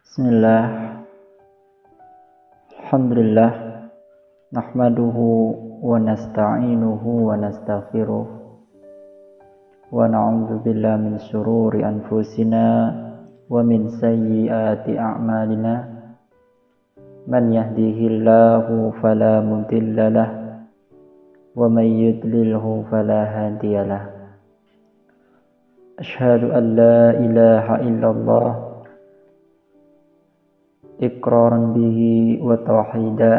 Bismillah, Alhamdulillah, nahmaduhu wa nasta'inuhu wa nastaghfiruh wa na'udzu billahi min syururi anfusina wa min sayyiati a'malina. Man yahdihillahu fala mudilla lahu wa man yudlilhu fala hadiya lahu. Asyhadu an la ilaha illallah iqraran bihi wa tauhida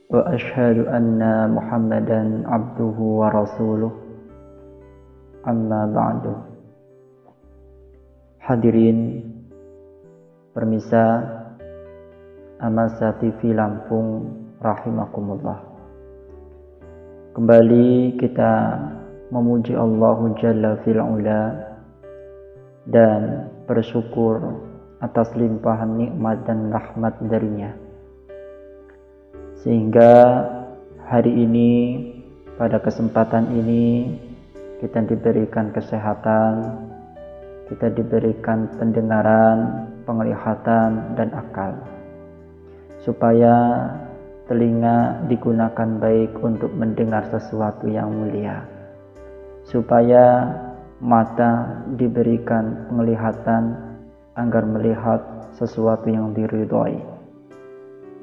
wa asyhadu anna Muhammadan abduhu wa rasuluh. Amma ba'du. Hadirin permisa Amasa TV Lampung rahimakumullah. Kembali kita memuji Allah Jalla fi'ula dan bersyukur atas limpahan nikmat dan rahmat darinya, sehingga hari ini, pada kesempatan ini, kita diberikan kesehatan, kita diberikan pendengaran, penglihatan, dan akal, supaya telinga digunakan baik untuk mendengar sesuatu yang mulia, supaya mata diberikan penglihatan agar melihat sesuatu yang diridhoi,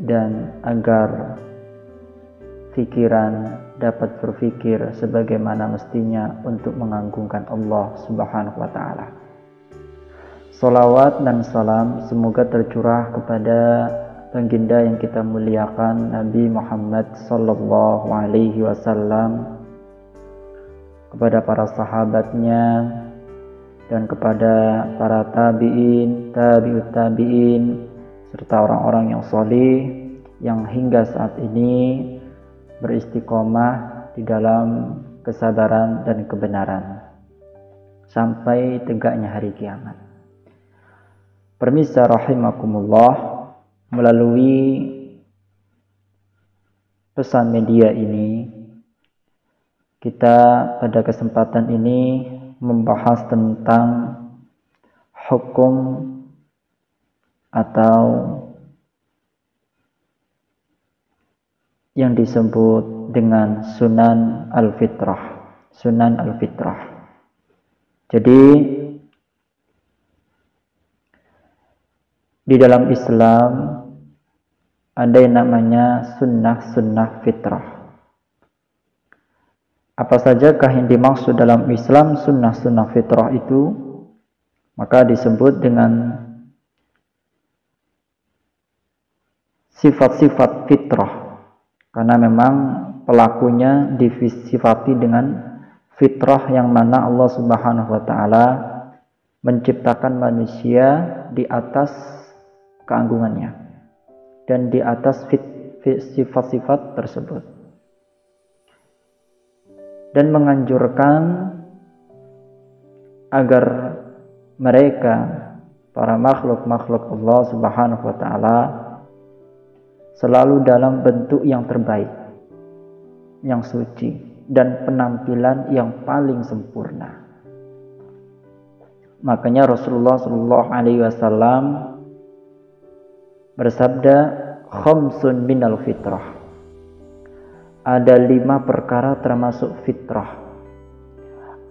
dan agar pikiran dapat berpikir sebagaimana mestinya untuk mengagungkan Allah Subhanahu wa ta'ala. Salawat dan salam semoga tercurah kepada baginda yang kita muliakan, Nabi Muhammad sallallahu alaihi wasallam, kepada para sahabatnya, dan kepada para tabi'in, tabi'ut tabi'in, serta orang-orang yang soleh yang hingga saat ini beristiqomah di dalam kesabaran dan kebenaran sampai tegaknya hari kiamat. Permisa rahimakumullah, melalui pesan media ini, kita pada kesempatan ini membahas tentang hukum atau yang disebut dengan sunan al-fitrah. Sunan al-fitrah. Jadi di dalam Islam ada yang namanya sunnah fitrah. Apa sajakah yang dimaksud dalam Islam sunnah fitrah itu? Maka disebut dengan sifat-sifat fitrah, karena memang pelakunya disifati dengan fitrah yang mana Allah Subhanahu wa ta'ala menciptakan manusia di atas keagungannya dan di atas sifat-sifat tersebut, dan menganjurkan agar mereka, para makhluk-makhluk Allah Subhanahu wa ta'ala, selalu dalam bentuk yang terbaik, yang suci, dan penampilan yang paling sempurna. Makanya Rasulullah sallallahu alaihi wasallam bersabda, khamsun minal fitrah. Ada 5 perkara termasuk fitrah.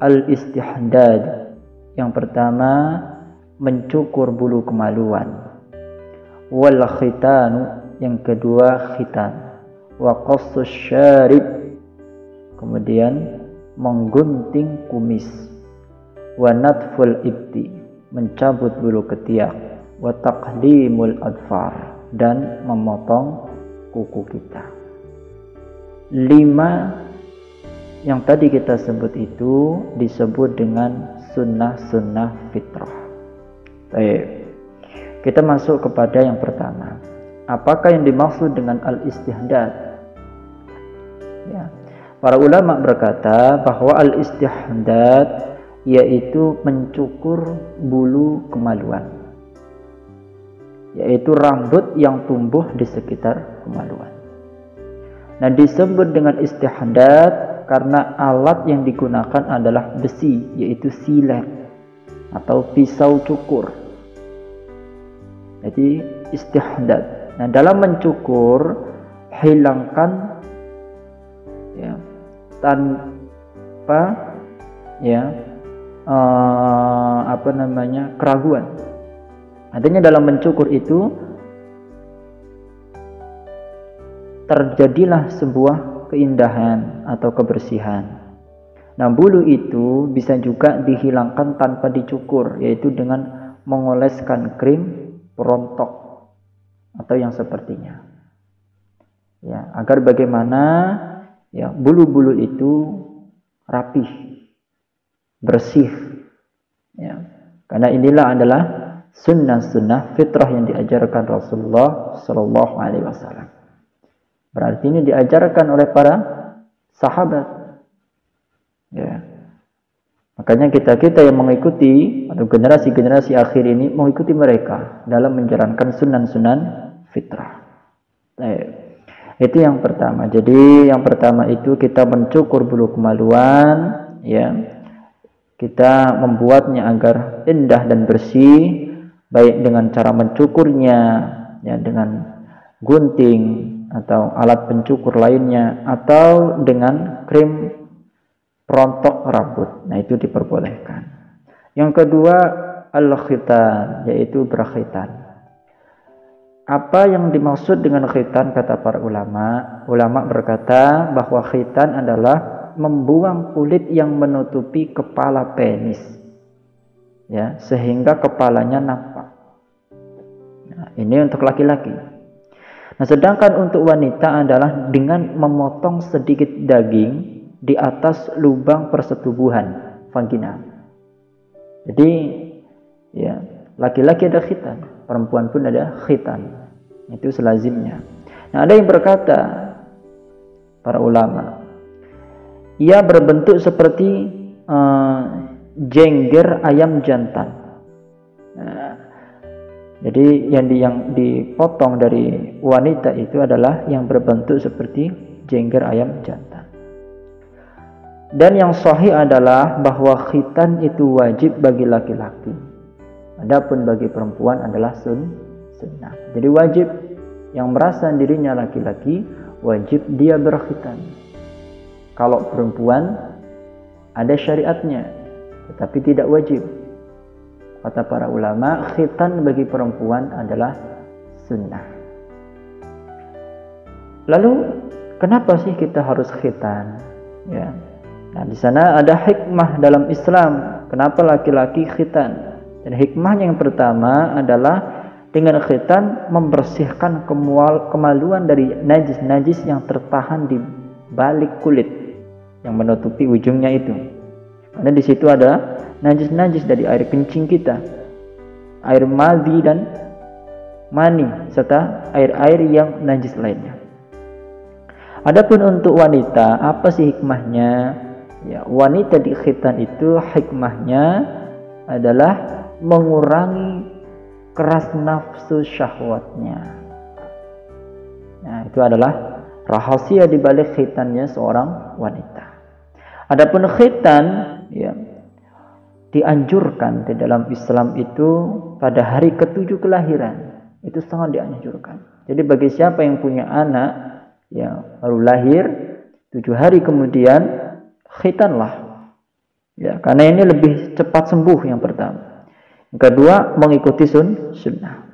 Al-istihdad, yang pertama mencukur bulu kemaluan. Wal khitanu, yang kedua khitan. Wa qassus syarib, kemudian menggunting kumis. Wa natful ibti, mencabut bulu ketiak. Wa taqlimul adfar, dan memotong kuku kita. 5 yang tadi kita sebut itu disebut dengan sunnah fitrah. Baik, kita masuk kepada yang pertama. Apakah yang dimaksud dengan al-istihdad? Ya, para ulama berkata bahwa al-istihdad yaitu mencukur bulu kemaluan, yaitu rambut yang tumbuh di sekitar kemaluan. Nah, disebut dengan istihdad karena alat yang digunakan adalah besi, yaitu silet atau pisau cukur. Jadi istihdad. Nah, dalam mencukur hilangkan ya tanpa ya keraguan. Artinya dalam mencukur itu terjadilah sebuah keindahan atau kebersihan. Nah, bulu itu bisa juga dihilangkan tanpa dicukur, yaitu dengan mengoleskan krim perontok atau yang sepertinya. Ya, agar bagaimana ya bulu-bulu itu rapih, bersih. Ya. Karena inilah adalah sunnah-sunnah fitrah yang diajarkan Rasulullah Shallallahu Alaihi Wasallam. Berarti ini diajarkan oleh para sahabat. Ya. Makanya kita yang mengikuti atau generasi-generasi akhir ini mengikuti mereka dalam menjalankan sunan-sunan fitrah. Itu yang pertama. Jadi yang pertama itu kita mencukur bulu kemaluan, ya. Kita membuatnya agar indah dan bersih, baik dengan cara mencukurnya, ya, dengan gunting atau alat pencukur lainnya, atau dengan krim perontok rambut. Nah, itu diperbolehkan. Yang kedua, al-khitan, yaitu berkhitan. Apa yang dimaksud dengan khitan kata para ulama? Ulama berkata bahwa khitan adalah membuang kulit yang menutupi kepala penis, ya, sehingga kepalanya nampak. Nah, ini untuk laki-laki. Nah, sedangkan untuk wanita adalah dengan memotong sedikit daging di atas lubang persetubuhan vagina. Jadi ya, laki-laki ada khitan, perempuan pun ada khitan. Itu selazimnya. Nah, ada yang berkata para ulama, ia berbentuk seperti jengger ayam jantan. Nah, jadi yang dipotong dari wanita itu adalah yang berbentuk seperti jengger ayam jantan. Dan yang sahih adalah bahwa khitan itu wajib bagi laki-laki. Adapun bagi perempuan adalah sunnah. Jadi wajib yang merasa dirinya laki-laki, wajib dia berkhitan. Kalau perempuan ada syariatnya, tetapi tidak wajib. Kata para ulama, khitan bagi perempuan adalah sunnah. Lalu kenapa sih kita harus khitan? Ya. Nah, di sana ada hikmah dalam Islam. Kenapa laki-laki khitan? Dan hikmahnya yang pertama adalah dengan khitan membersihkan kemaluan dari najis-najis yang tertahan di balik kulit yang menutupi ujungnya itu. Karena di situ ada najis-najis dari air kencing kita, air madhi dan mani, serta air-air yang najis lainnya. Adapun untuk wanita, apa sih hikmahnya? Ya, wanita di khitan itu hikmahnya adalah mengurangi keras nafsu syahwatnya. Nah, itu adalah rahasia di balik khitannya seorang wanita. Adapun khitan, ya, dianjurkan di dalam Islam itu pada hari ke-7 kelahiran. Itu sangat dianjurkan. Jadi bagi siapa yang punya anak yang baru lahir 7 hari kemudian, khitanlah, ya, karena ini lebih cepat sembuh yang pertama. Yang kedua, mengikuti sunnah.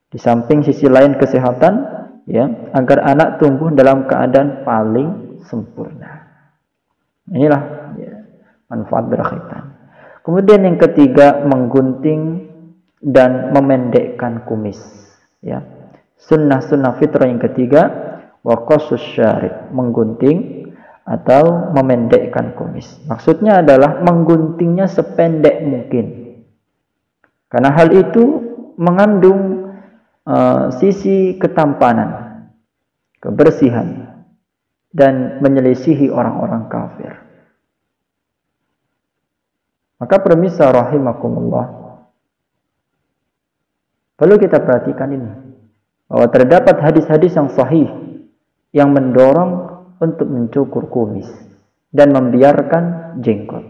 Di samping sisi lain kesehatan, ya, agar anak tumbuh dalam keadaan paling sempurna. Inilah ya, manfaat berkhitan. Kemudian yang ketiga, menggunting dan memendekkan kumis. Ya, sunnah-sunnah fitrah yang ketiga, wa qasus syarib, menggunting atau memendekkan kumis. Maksudnya adalah mengguntingnya sependek mungkin. Karena hal itu mengandung sisi ketampanan, kebersihan, dan menyelisihi orang-orang kafir. Maka pemirsa rahimakumullah, perlu kita perhatikan ini, bahwa terdapat hadis-hadis yang sahih yang mendorong untuk mencukur kumis dan membiarkan jenggot,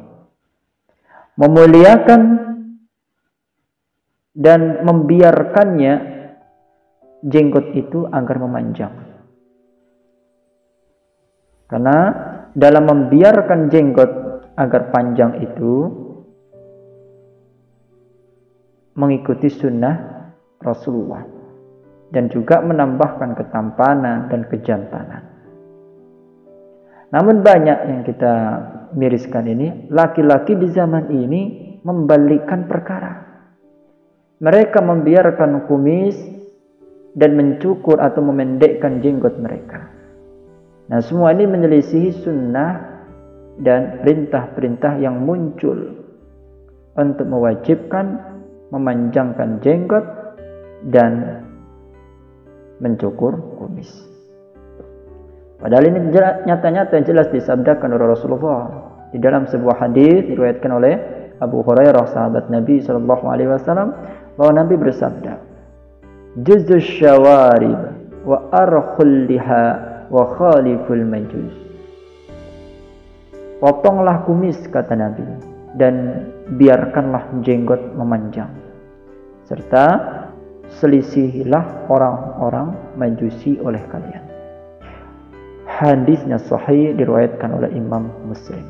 memuliakan dan membiarkannya jenggot itu agar memanjang. Karena dalam membiarkan jenggot agar panjang itu mengikuti sunnah Rasulullah dan juga menambahkan ketampanan dan kejantanan. Namun banyak yang kita miriskan ini, laki-laki di zaman ini membalikkan perkara. Mereka membiarkan kumis dan mencukur atau memendekkan jenggot mereka. Nah, semua ini menyelisihi sunnah dan perintah-perintah yang muncul untuk mewajibkan memanjangkan jenggot dan mencukur kumis. Padahal ini nyata-nyata jelas disabdakan oleh Rasulullah di dalam sebuah hadis diriwayatkan oleh Abu Hurairah sahabat Nabi sallallahu alaihi wasallam bahwa Nabi bersabda, "Juzuz syawarib wa arkhul liha wa khaliful majus." Potonglah kumis, kata Nabi, dan biarkanlah jenggot memanjang, serta selisihilah orang-orang Majusi oleh kalian. Hadisnya sahih diriwayatkan oleh Imam Muslim.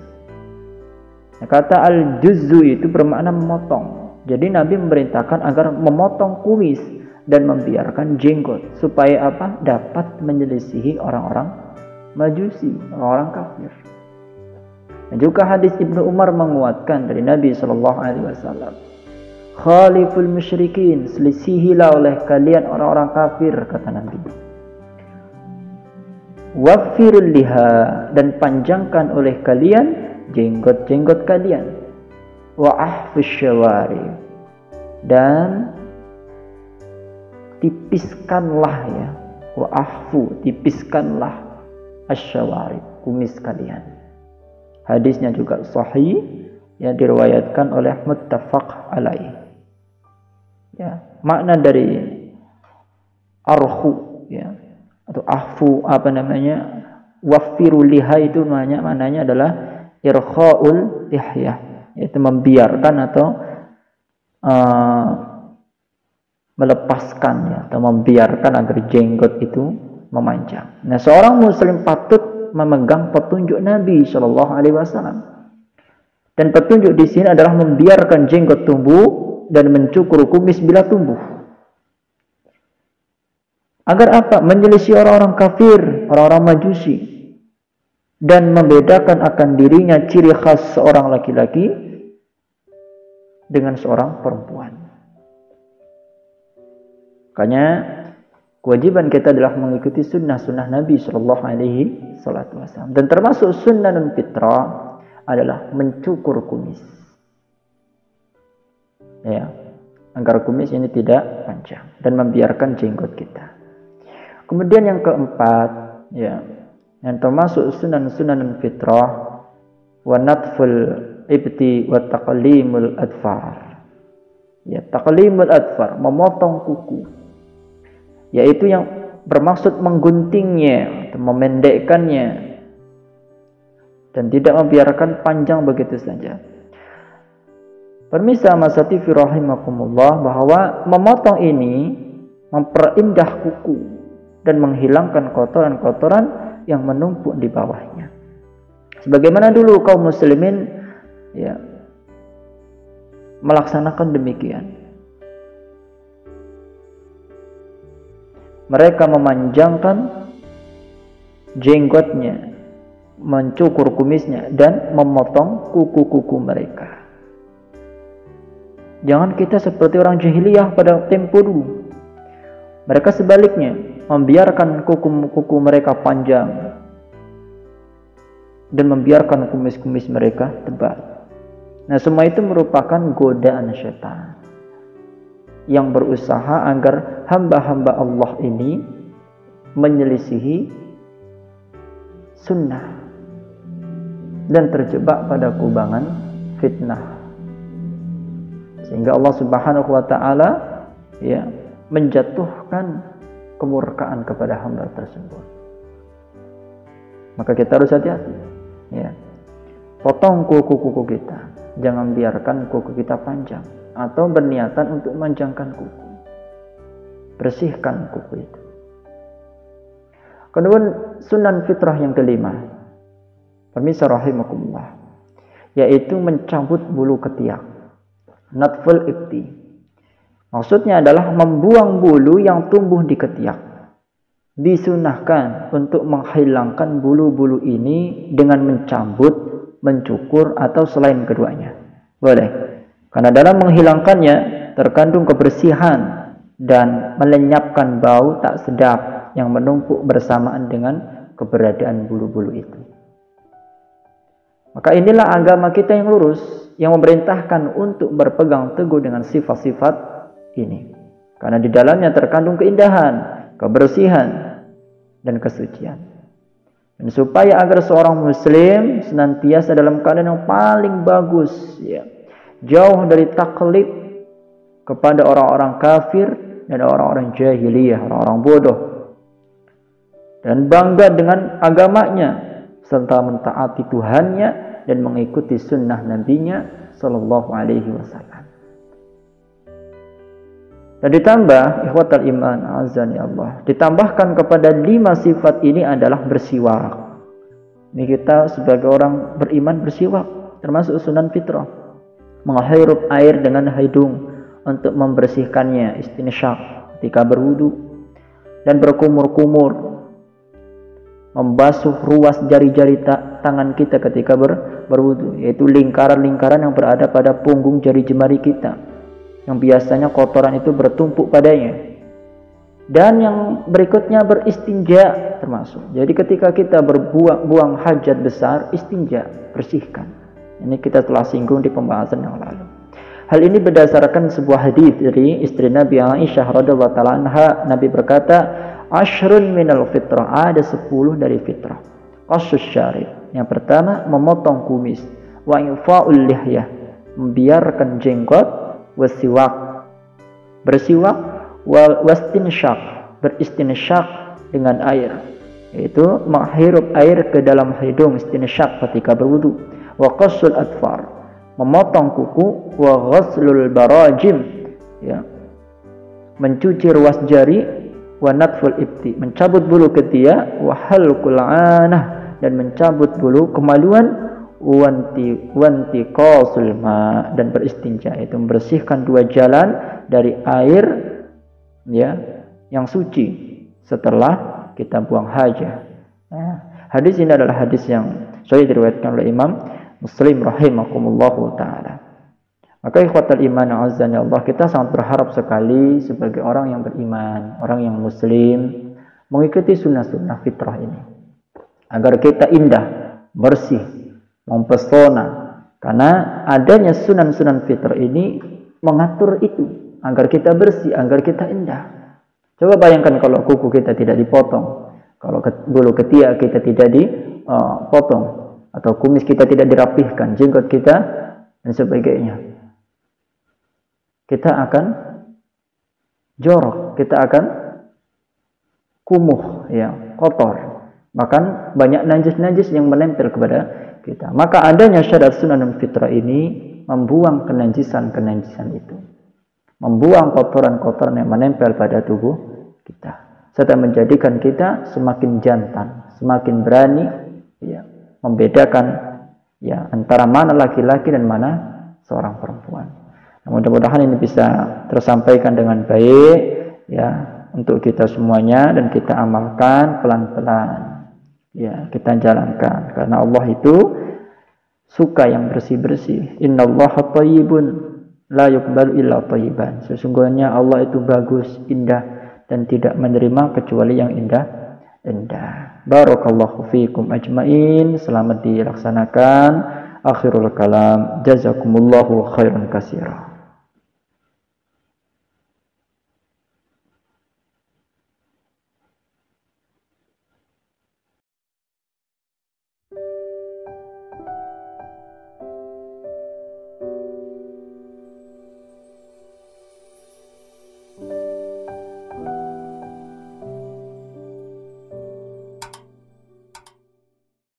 Nah, kata al-juzzu itu bermakna memotong. Jadi Nabi memerintahkan agar memotong kumis dan membiarkan jenggot supaya apa? Dapat menyelisihi orang-orang Majusi, orang kafir. Dan juga hadis Ibnu Umar menguatkan dari Nabi sallallahu alaihi wasallam, "Khaliful musyrikin, selisihilah oleh kalian orang-orang kafir," kata Nabi. "Waffirul liha, dan panjangkan oleh kalian jenggot-jenggot kalian. Wa ahfus syawari, dan tipiskanlah ya. Wa ahfu, tipiskanlah asyawari, kumis kalian." Hadisnya juga sahih yang diriwayatkan oleh muttafaq alaih. Ya, makna dari arhu ya atau ahfu waffiru liha itu maknanya adalah irkhaul lihyah, yaitu membiarkan atau melepaskan ya, atau membiarkan agar jenggot itu memanjang. Nah, seorang muslim patut memegang petunjuk Nabi Shallallahu Alaihi Wasallam, dan petunjuk di sini adalah membiarkan jenggot tumbuh dan mencukur kumis bila tumbuh. Agar apa? Menyelisih orang-orang kafir, orang-orang Majusi, dan membedakan akan dirinya ciri khas seorang laki-laki dengan seorang perempuan. Makanya kewajiban kita adalah mengikuti sunnah-sunnah Nabi Shallallahu Alaihi Wasallam, dan termasuk sunnah dan fitrah adalah mencukur kumis, ya, agar kumis ini tidak panjang dan membiarkan jenggot kita. Kemudian yang keempat, ya, yang termasuk sunnah-sunnah dan fitrah, wa natful ibti wa taqlimul adfar, ya, taqlimul adfar, memotong kuku, yaitu yang bermaksud mengguntingnya atau memendekkannya dan tidak membiarkan panjang begitu saja. Permisa masati fi rahimakumullah, bahwa memotong ini memperindah kuku dan menghilangkan kotoran-kotoran yang menumpuk di bawahnya. Sebagaimana dulu kaum muslimin ya melaksanakan demikian. Mereka memanjangkan jenggotnya, mencukur kumisnya, dan memotong kuku-kuku mereka. Jangan kita seperti orang jahiliyah pada tempo dulu. Mereka sebaliknya, membiarkan kuku-kuku mereka panjang dan membiarkan kumis-kumis mereka tebal. Nah, semua itu merupakan godaan syaitan yang berusaha agar hamba-hamba Allah ini menyelisihi sunnah dan terjebak pada kubangan fitnah, sehingga Allah Subhanahu wa taala ya menjatuhkan kemurkaan kepada hamba tersebut. Maka kita harus hati-hati ya. Potong kuku-kuku kita. Jangan biarkan kuku kita panjang. Atau berniatan untuk memanjangkan kuku. Bersihkan kuku itu. Kemudian sunan fitrah yang kelima. Pemirsa rahimakumullah. Yaitu mencabut bulu ketiak. Natful ibti. Maksudnya adalah membuang bulu yang tumbuh di ketiak. Disunahkan untuk menghilangkan bulu-bulu ini dengan mencabut, mencukur, atau selain keduanya. Boleh. Karena dalam menghilangkannya terkandung kebersihan dan melenyapkan bau tak sedap yang menumpuk bersamaan dengan keberadaan bulu-bulu itu. Maka inilah agama kita yang lurus, yang memerintahkan untuk berpegang teguh dengan sifat-sifat ini. Karena di dalamnya terkandung keindahan, kebersihan, dan kesucian. Dan supaya agar seorang muslim senantiasa dalam keadaan yang paling bagus, ya, jauh dari taklid kepada orang-orang kafir dan orang-orang jahiliyah, orang-orang bodoh, dan bangga dengan agamanya serta mentaati Tuhannya dan mengikuti sunnah nabinya sallallahu alaihi wasallam. Dan ditambah, ikhwatal iman, azani Allah, ditambahkan kepada 5 sifat ini adalah bersiwak. Ini kita sebagai orang beriman bersiwak, termasuk sunan fitrah. Menghirup air dengan hidung untuk membersihkannya, istinsyak ketika berwudu, dan berkumur-kumur, membasuh ruas jari-jari tangan kita ketika berwudu, yaitu lingkaran-lingkaran yang berada pada punggung jari jemari kita, yang biasanya kotoran itu bertumpuk padanya. Dan yang berikutnya beristinja termasuk. Jadi ketika kita buang hajat besar, istinja, bersihkan. Ini kita telah singgung di pembahasan yang lalu. Hal ini berdasarkan sebuah hadis dari istri Nabi Aisyah radhiyallahu taala anha. Nabi berkata, "Ashrun minal fitrah." Ada 10 dari fitrah. Qasus syarib. Yang pertama, memotong kumis. Wa infa'ul lihyah. Membiarkan jenggot. Wasiwak, bersiwak, wastinsyak, beristinsyak dengan air, yaitu menghirup air ke dalam hidung, istinsyak ketika berwudu. Wa qassul atfar, memotong kuku. Wa ghaslul barajim, ya, mencuci ruas jari. Wa natful ibti, mencabut bulu ketiak. Wa halqul anah, dan mencabut bulu kemaluan. Wanti qasul ma, dan beristinja, itu membersihkan 2 jalan dari air, ya, yang suci setelah kita buang hajat. Hadis ini adalah hadis yang sahih diriwayatkan oleh Imam Muslim rahimakumullahu taala. Maka ikhwatal iman azza Allah, kita sangat berharap sekali sebagai orang yang beriman, orang yang muslim, mengikuti sunnah-sunnah fitrah ini agar kita indah, bersih, mempesona. Karena adanya sunan-sunan fitrah ini mengatur itu agar kita bersih, agar kita indah. Coba bayangkan kalau kuku kita tidak dipotong, kalau bulu ketiak kita tidak dipotong, atau kumis kita tidak dirapihkan, jenggot kita dan sebagainya, kita akan jorok, kita akan kumuh, ya, kotor. Bahkan banyak najis-najis yang menempel kepada kita. Maka adanya syarat sunan fitrah ini membuang kenajisan-kenajisan itu, membuang kotoran-kotoran yang menempel pada tubuh kita, serta menjadikan kita semakin jantan, semakin berani, ya, membedakan, ya, antara mana laki-laki dan mana seorang perempuan. Nah, mudah-mudahan ini bisa tersampaikan dengan baik, ya, untuk kita semuanya, dan kita amalkan pelan-pelan. Ya, kita jalankan, karena Allah itu suka yang bersih-bersih. Innallaha thayyibun la yuqbalu illa thayyiban. Sesungguhnya Allah itu bagus, indah, dan tidak menerima kecuali yang indah. Barakallahu fiikum ajmain. Selamat dilaksanakan. Akhirul kalam. Jazakumullahu khairan katsira.